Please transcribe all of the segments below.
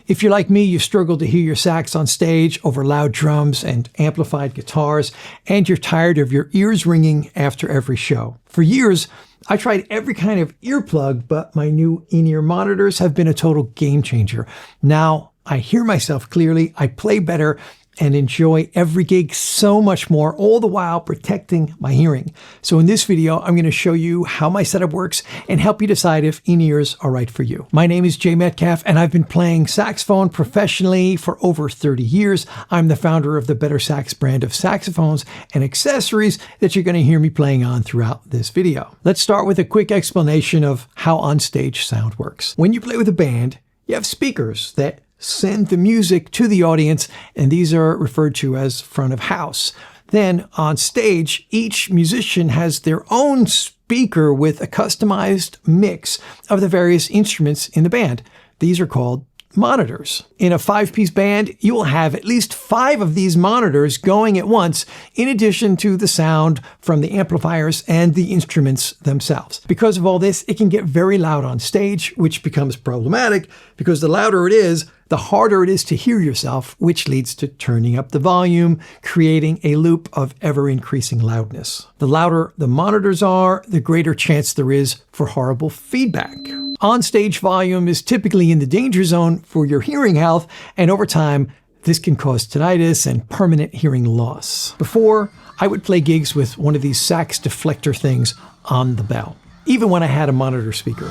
If you're like me, you struggle to hear your sax on stage over loud drums and amplified guitars, and you're tired of your ears ringing after every show. For years, I tried every kind of earplug, but my new in-ear monitors have been a total game changer. Now I hear myself clearly, I play better, and enjoy every gig so much more, all the while protecting my hearing. So in this video, I'm going to show you how my setup works and help you decide if in-ears are right for you. My name is Jay Metcalf, and I've been playing saxophone professionally for over 30 years. I'm the founder of the Better Sax brand of saxophones and accessories that you're going to hear me playing on throughout this video. Let's start with a quick explanation of how onstage sound works. When you play with a band, you have speakers that send the music to the audience, and these are referred to as front of house. Then on stage, each musician has their own speaker with a customized mix of the various instruments in the band. These are called monitors. In a 5-piece band, you will have at least 5 of these monitors going at once, in addition to the sound from the amplifiers and the instruments themselves. Because of all this, it can get very loud on stage, which becomes problematic because the louder it is, the harder it is to hear yourself, which leads to turning up the volume, creating a loop of ever-increasing loudness. The louder the monitors are, the greater chance there is for horrible feedback. On-stage volume is typically in the danger zone for your hearing health, and over time, this can cause tinnitus and permanent hearing loss. Before, I would play gigs with one of these sax deflector things on the bell, even when I had a monitor speaker.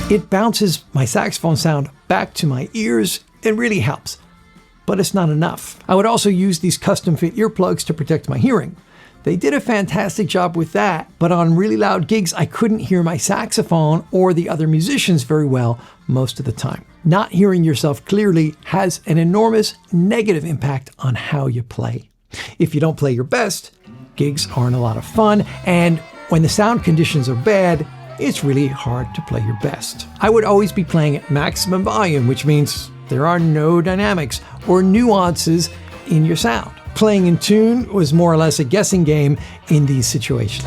It bounces my saxophone sound back to my ears and really helps, but it's not enough. I would also use these custom-fit earplugs to protect my hearing. They did a fantastic job with that, but on really loud gigs, I couldn't hear my saxophone or the other musicians very well most of the time. Not hearing yourself clearly has an enormous negative impact on how you play. If you don't play your best, gigs aren't a lot of fun, and when the sound conditions are bad, it's really hard to play your best. I would always be playing at maximum volume, which means there are no dynamics or nuances in your sound. Playing in tune was more or less a guessing game in these situations.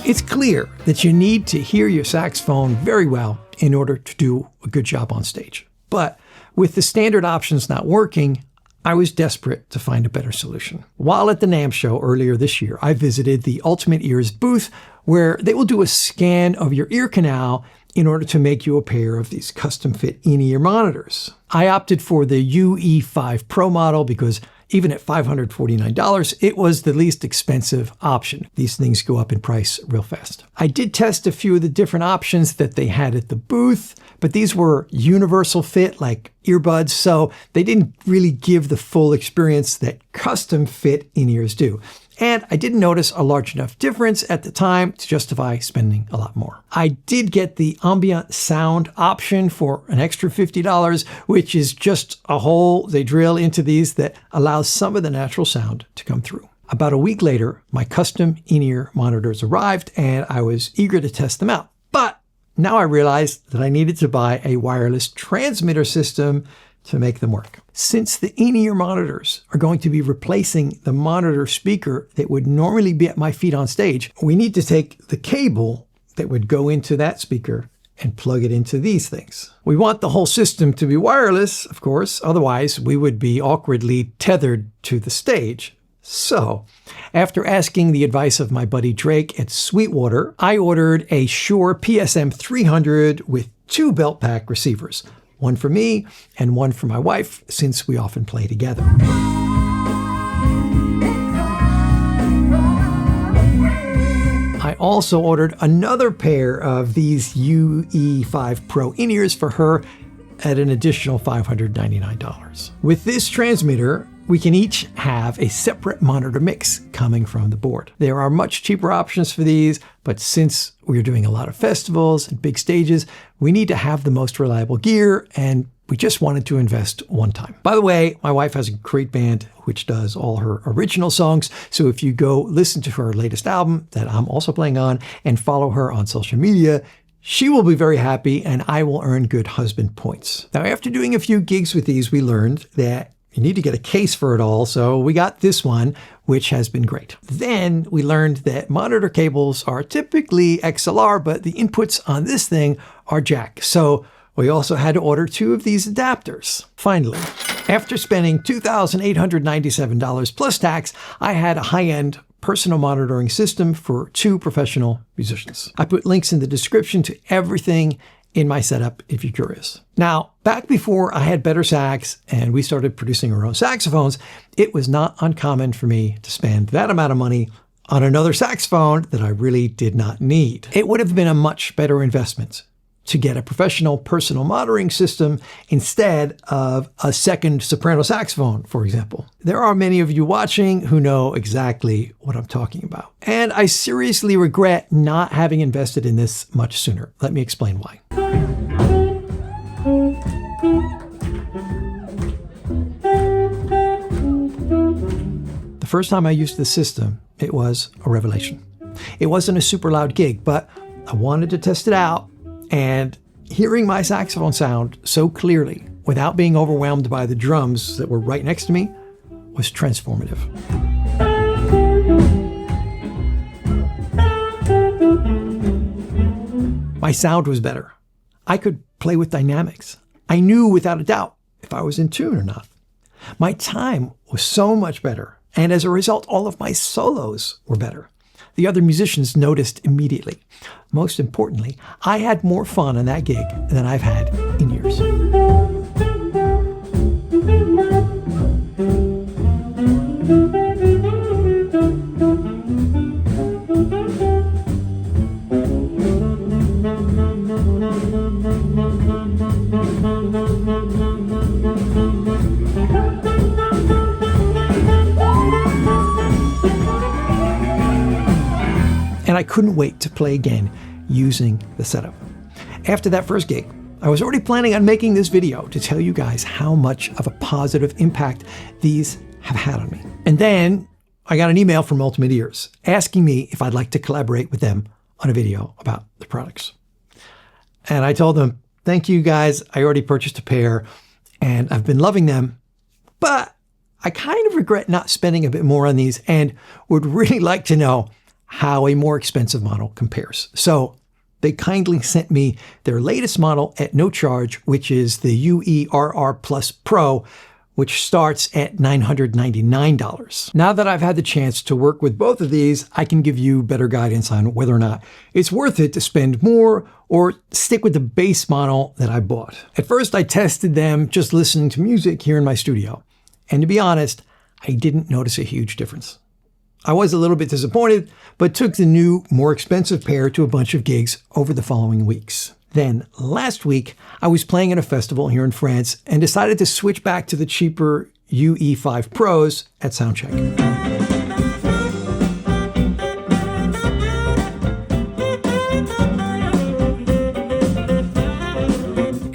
It's clear that you need to hear your saxophone very well in order to do a good job on stage. But with the standard options not working, I was desperate to find a better solution. While at the NAMM show earlier this year, I visited the Ultimate Ears booth, where they will do a scan of your ear canal in order to make you a pair of these custom-fit in-ear monitors. I opted for the UE5 Pro model because even at $549, it was the least expensive option. These things go up in price real fast. I did test a few of the different options that they had at the booth, but these were universal fit, like earbuds, so they didn't really give the full experience that custom fit in-ears do. And I didn't notice a large enough difference at the time to justify spending a lot more. I did get the ambient sound option for an extra $50, which is just a hole they drill into these that allows some of the natural sound to come through. About a week later, my custom in-ear monitors arrived, and I was eager to test them out. But now I realized that I needed to buy a wireless transmitter system to make them work. Since the in-ear monitors are going to be replacing the monitor speaker that would normally be at my feet on stage, we need to take the cable that would go into that speaker and plug it into these things. We want the whole system to be wireless, of course, otherwise we would be awkwardly tethered to the stage. So, after asking the advice of my buddy Drake at Sweetwater, I ordered a Shure PSM 300 with 2 belt pack receivers. One for me and one for my wife, since we often play together. I also ordered another pair of these UE5 Pro in-ears for her at an additional $599. With this transmitter, we can each have a separate monitor mix coming from the board. There are much cheaper options for these, but since we're doing a lot of festivals and big stages, we need to have the most reliable gear, and we just wanted to invest one time. By the way, my wife has a great band which does all her original songs, so if you go listen to her latest album that I'm also playing on and follow her on social media, she will be very happy and I will earn good husband points. Now, after doing a few gigs with these, we learned that you need to get a case for it all, so we got this one, which has been great. Then we learned that monitor cables are typically XLR, but the inputs on this thing are jack. So we also had to order 2 of these adapters. Finally, after spending $2,897 plus tax, I had a high-end personal monitoring system for 2 professional musicians. I put links in the description to everything in my setup if you're curious. Now, back before I had better sax and we started producing our own saxophones, it was not uncommon for me to spend that amount of money on another saxophone that I really did not need. It would have been a much better investment to get a professional personal monitoring system instead of a second soprano saxophone, for example. There are many of you watching who know exactly what I'm talking about. And I seriously regret not having invested in this much sooner. Let me explain why. The first time I used this system, it was a revelation. It wasn't a super loud gig, but I wanted to test it out. And hearing my saxophone sound so clearly without being overwhelmed by the drums that were right next to me was transformative. My sound was better. I could play with dynamics. I knew without a doubt if I was in tune or not. My time was so much better. And as a result, all of my solos were better. The other musicians noticed immediately. Most importantly, I had more fun on that gig than I've had in years. And I couldn't wait to play again using the setup. After that first gig, I was already planning on making this video to tell you guys how much of a positive impact these have had on me. And then I got an email from Ultimate Ears asking me if I'd like to collaborate with them on a video about the products. And I told them, thank you guys, I already purchased a pair and I've been loving them, but I kind of regret not spending a bit more on these and would really like to know how a more expensive model compares. So they kindly sent me their latest model at no charge, which is the UERR Plus Pro, which starts at $999. Now that I've had the chance to work with both of these, I can give you better guidance on whether or not it's worth it to spend more or stick with the base model that I bought. At first, I tested them just listening to music here in my studio. And to be honest, I didn't notice a huge difference. I was a little bit disappointed, but took the new, more expensive pair to a bunch of gigs over the following weeks. Then, last week, I was playing at a festival here in France and decided to switch back to the cheaper UE5 Pros at Soundcheck.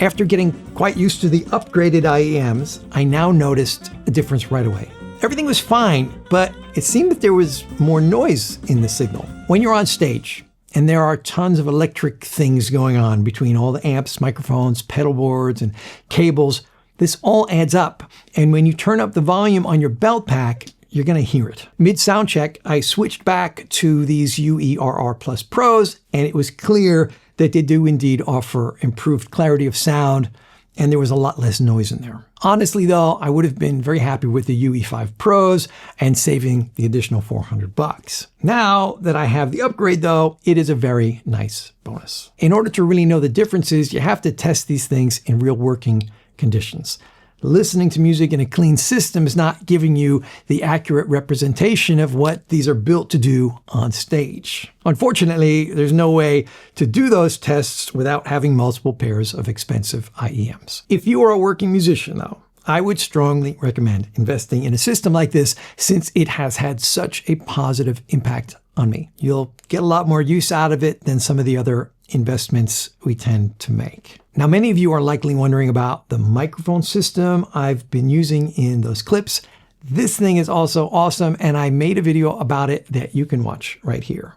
After getting quite used to the upgraded IEMs, I now noticed a difference right away. Everything was fine, but it seemed that there was more noise in the signal. When you're on stage, and there are tons of electric things going on between all the amps, microphones, pedal boards, and cables, this all adds up. And when you turn up the volume on your belt pack, you're going to hear it. Mid-sound check, I switched back to these UERR Plus Pros, and it was clear that they do indeed offer improved clarity of sound, and there was a lot less noise in there. Honestly, though, I would have been very happy with the UE5 Pros and saving the additional $400. Now that I have the upgrade, though, it is a very nice bonus. In order to really know the differences, you have to test these things in real working conditions. Listening to music in a clean system is not giving you the accurate representation of what these are built to do on stage. Unfortunately, there's no way to do those tests without having multiple pairs of expensive IEMs. If you are a working musician, though, I would strongly recommend investing in a system like this since it has had such a positive impact on me. You'll get a lot more use out of it than some of the other investments we tend to make. Now, many of you are likely wondering about the microphone system I've been using in those clips. This thing is also awesome, and I made a video about it that you can watch right here.